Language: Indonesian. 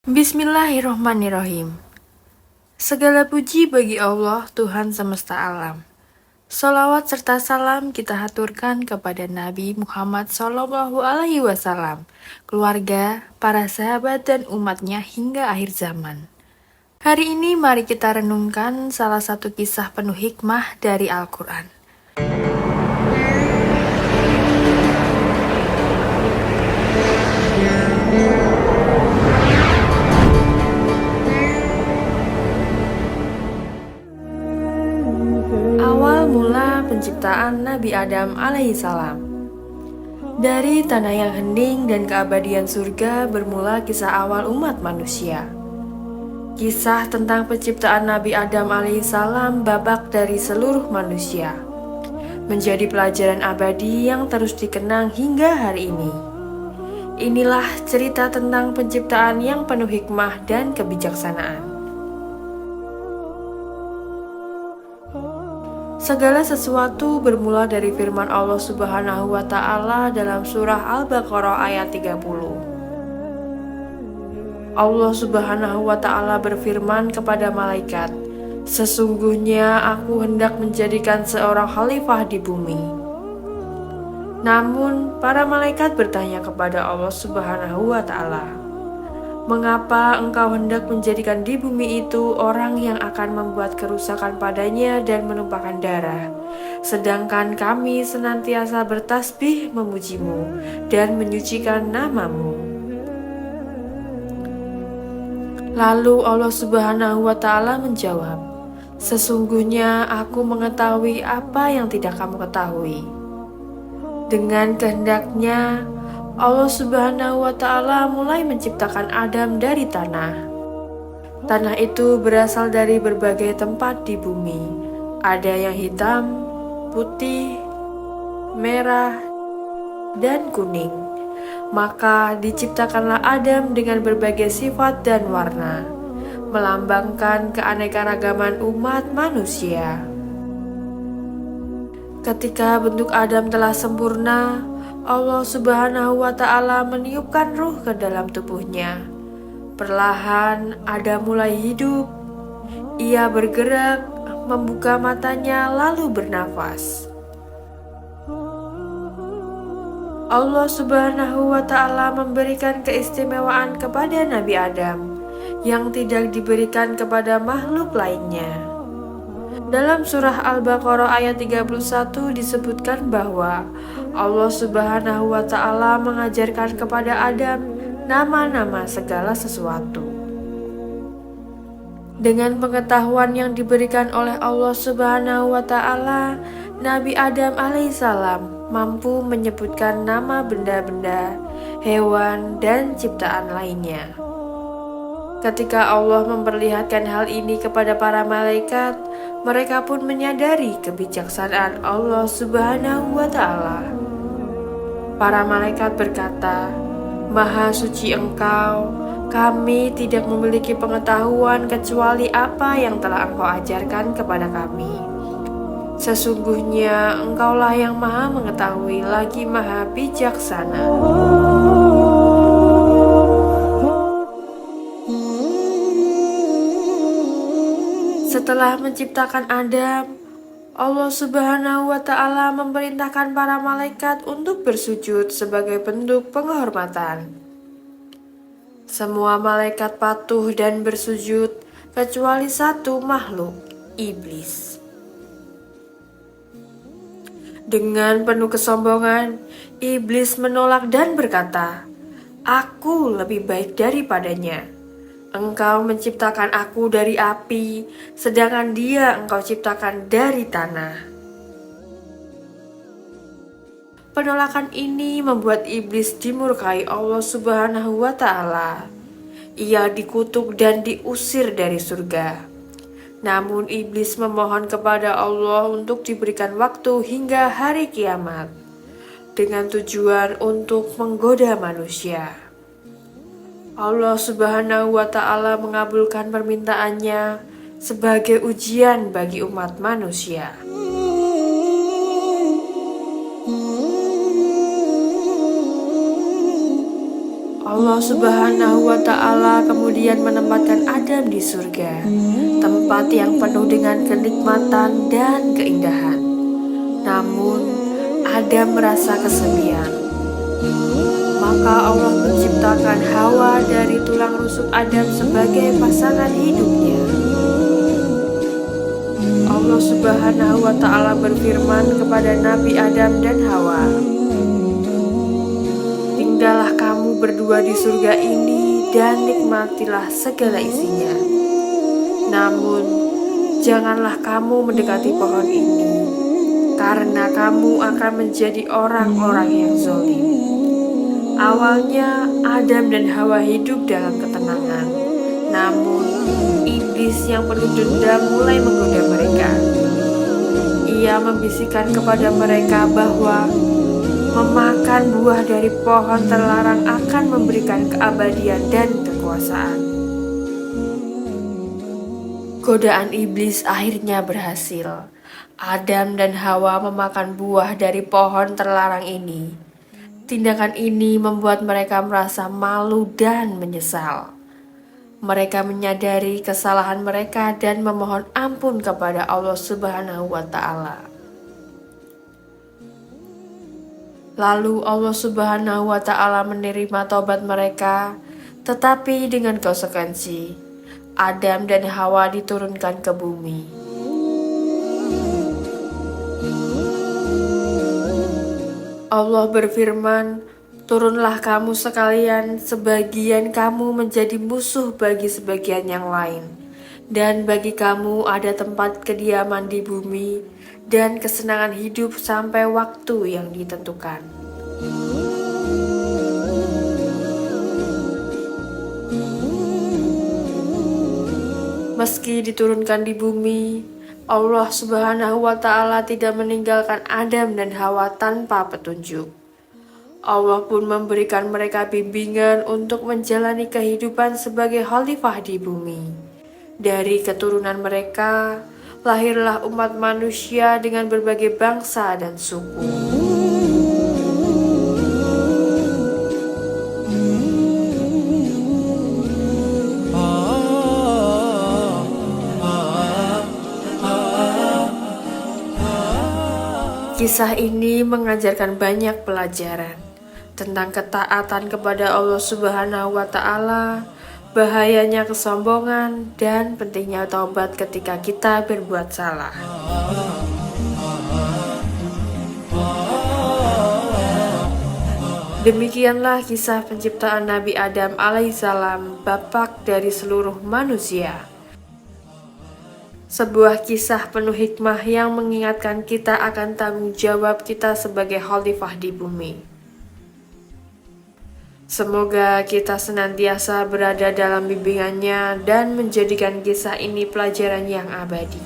Bismillahirrohmanirrohim. Segala puji bagi Allah, Tuhan semesta alam. Salawat serta salam kita haturkan kepada Nabi Muhammad SAW, keluarga, para sahabat dan umatnya hingga akhir zaman. Hari ini mari kita renungkan salah satu kisah penuh hikmah dari Al-Quran. Awal mula penciptaan Nabi Adam alaihissalam. Dari tanah yang hening dan keabadian surga bermula kisah awal umat manusia. Kisah tentang penciptaan Nabi Adam alaihissalam babak dari seluruh manusia, menjadi pelajaran abadi yang terus dikenang hingga hari ini. Inilah cerita tentang penciptaan yang penuh hikmah dan kebijaksanaan. Segala sesuatu bermula dari firman Allah Subhanahu wa Ta'ala dalam surah Al-Baqarah ayat 30. Allah Subhanahu wa Ta'ala berfirman kepada malaikat, "Sesungguhnya aku hendak menjadikan seorang khalifah di bumi." Namun, para malaikat bertanya kepada Allah Subhanahu wa Ta'ala, "Mengapa engkau hendak menjadikan di bumi itu orang yang akan membuat kerusakan padanya dan menumpahkan darah, sedangkan kami senantiasa bertasbih memujimu dan menyucikan namamu?" Lalu Allah Subhanahu wa Ta'ala menjawab, "Sesungguhnya aku mengetahui apa yang tidak kamu ketahui." Dengan kehendaknya, Allah Subhanahu wa Ta'ala mulai menciptakan Adam dari tanah. Tanah itu berasal dari berbagai tempat di bumi. Ada yang hitam, putih, merah, dan kuning. Maka diciptakanlah Adam dengan berbagai sifat dan warna, melambangkan keanekaragaman umat manusia. Ketika bentuk Adam telah sempurna, Allah Subhanahu wa Ta'ala meniupkan ruh ke dalam tubuhnya. Perlahan Adam mulai hidup. Ia bergerak, membuka matanya lalu bernafas. Allah Subhanahu wa Ta'ala memberikan keistimewaan kepada Nabi Adam yang tidak diberikan kepada makhluk lainnya. Dalam surah Al-Baqarah ayat 31 disebutkan bahwa Allah Subhanahu wa Ta'ala mengajarkan kepada Adam nama-nama segala sesuatu. Dengan pengetahuan yang diberikan oleh Allah Subhanahu wa Ta'ala, Nabi Adam alaihissalam mampu menyebutkan nama benda-benda, hewan, dan ciptaan lainnya. Ketika Allah memperlihatkan hal ini kepada para malaikat, mereka pun menyadari kebijaksanaan Allah Subhanahu wa Ta'ala. Para malaikat berkata, "Maha suci Engkau, kami tidak memiliki pengetahuan kecuali apa yang telah Engkau ajarkan kepada kami. Sesungguhnya Engkaulah yang maha mengetahui lagi maha bijaksana." Setelah menciptakan Adam, Allah Subhanahu wa Ta'ala memerintahkan para malaikat untuk bersujud sebagai bentuk penghormatan. Semua malaikat patuh dan bersujud kecuali satu makhluk, iblis. Dengan penuh kesombongan, iblis menolak dan berkata, "Aku lebih baik daripadanya. Engkau menciptakan aku dari api, sedangkan dia Engkau ciptakan dari tanah." Penolakan ini membuat iblis dimurkai Allah Subhanahu wa Ta'ala. Ia dikutuk dan diusir dari surga. Namun iblis memohon kepada Allah untuk diberikan waktu hingga hari kiamat, dengan tujuan untuk menggoda manusia. Allah Subhanahu wa Ta'ala mengabulkan permintaannya sebagai ujian bagi umat manusia. Allah Subhanahu wa Ta'ala kemudian menempatkan Adam di surga, tempat yang penuh dengan kenikmatan dan keindahan. Namun, Adam merasa kesepian. Maka Allah menciptakan Hawa dari tulang rusuk Adam sebagai pasangan hidupnya. Allah Subhanahu wa Ta'ala berfirman kepada Nabi Adam dan Hawa, "Tinggallah kamu berdua di surga ini dan nikmatilah segala isinya. Namun, janganlah kamu mendekati pohon ini, karena kamu akan menjadi orang-orang yang zalim." Awalnya Adam dan Hawa hidup dalam ketenangan. Namun, iblis yang penuh dendam mulai menggoda mereka. Ia membisikkan kepada mereka bahwa memakan buah dari pohon terlarang akan memberikan keabadian dan kekuasaan. Godaan iblis akhirnya berhasil. Adam dan Hawa memakan buah dari pohon terlarang ini. Tindakan ini membuat mereka merasa malu dan menyesal. Mereka menyadari kesalahan mereka dan memohon ampun kepada Allah Subhanahu wa Ta'ala. Lalu Allah Subhanahu wa Ta'ala menerima taubat mereka, tetapi dengan konsekuensi Adam dan Hawa diturunkan ke bumi. Allah berfirman, "Turunlah kamu sekalian, sebagian kamu menjadi musuh bagi sebagian yang lain, dan bagi kamu ada tempat kediaman di bumi dan kesenangan hidup sampai waktu yang ditentukan." Meski diturunkan di bumi, Allah Subhanahu wa Ta'ala tidak meninggalkan Adam dan Hawa tanpa petunjuk. Allah pun memberikan mereka bimbingan untuk menjalani kehidupan sebagai khalifah di bumi. Dari keturunan mereka, lahirlah umat manusia dengan berbagai bangsa dan suku. Kisah ini mengajarkan banyak pelajaran tentang ketaatan kepada Allah Subhanahu wa Ta'ala, bahayanya kesombongan, dan pentingnya taubat ketika kita berbuat salah. Demikianlah kisah penciptaan Nabi Adam alaihissalam, bapak dari seluruh manusia. Sebuah kisah penuh hikmah yang mengingatkan kita akan tanggung jawab kita sebagai khalifah di bumi. Semoga kita senantiasa berada dalam bimbingannya dan menjadikan kisah ini pelajaran yang abadi.